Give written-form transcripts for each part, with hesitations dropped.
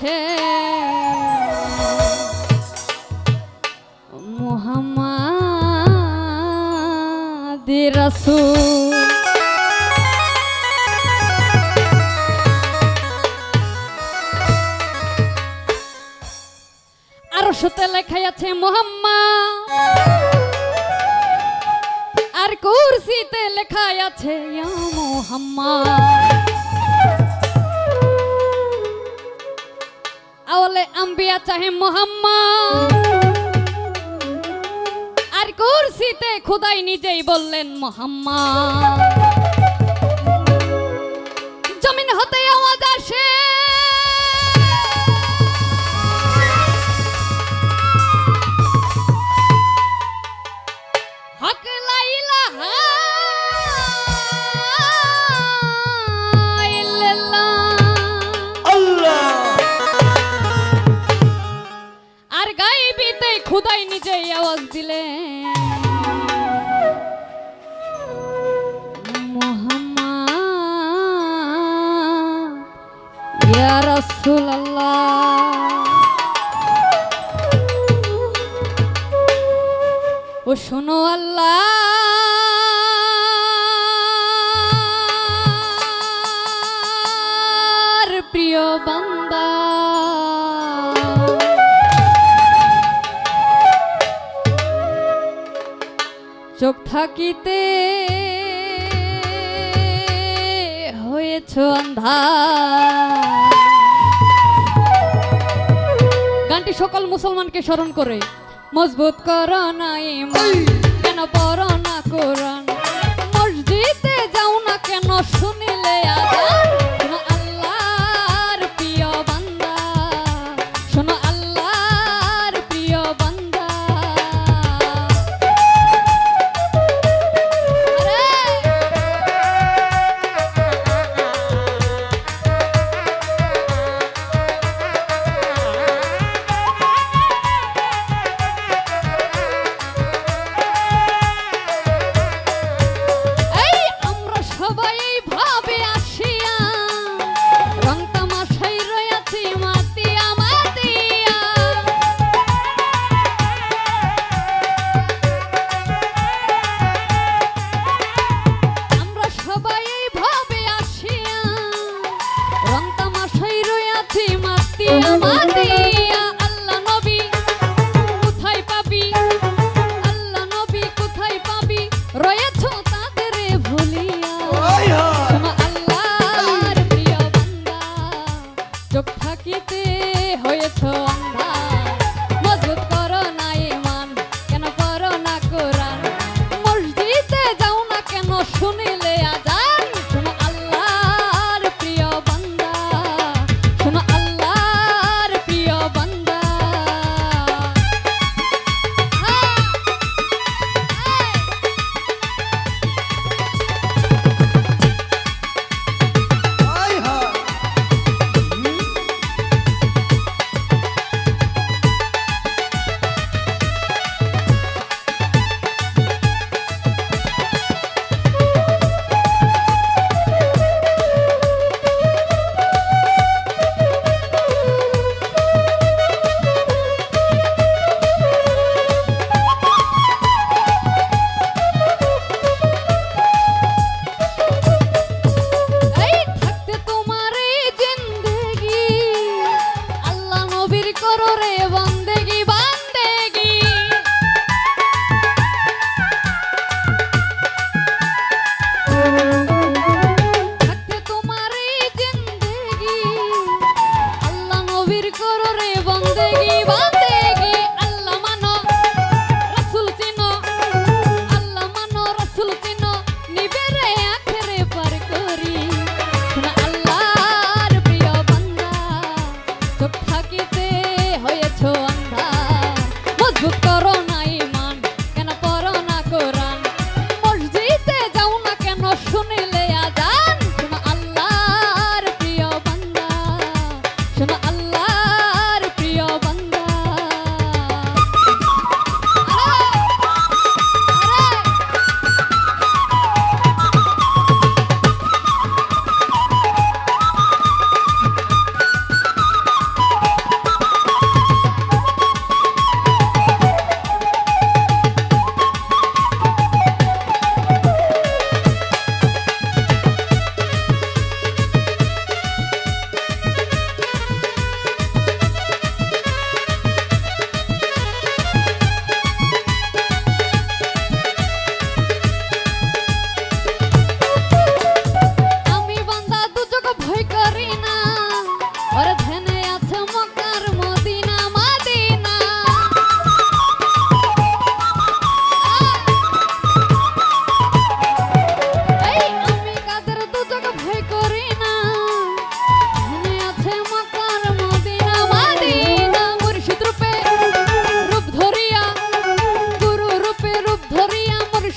আছে মুহাম্মদ রাসূল। আরশতে লেখা আছে মুহাম্মদ, আর কুরসিতে লেখা আছে ইয়া মুহাম্মদ। আওলে আম্বিয়া চাহে মুহাম্মদ, আর কুরসিতে খোদাই নিজেই বললেন মুহাম্মদ। জমিন হতে আওয়াজ আসে, হক লা ইলাহা খুদাই নিজেই আওয়াজ দিলেন মুহাম্মদ ইয়া রাসূলুল্লাহ। ও শোনো আল্লাহর প্রিয় বান্দা, চোখ থাকিতে হয়েছ আন্ধার। গানটি সকল মুসলমানকে স্মরণ করে মজবুত করো না ঈমান, কেন পড়ো না কোরআন, মসজিদে যাও না কেন শুনিলে আযান। শোনো আল্লাহর প্রিয় বান্দা, শোনো আল্লাহর প্রিয় বান্দা।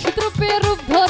মসজিদ রূপে রূপ ধরে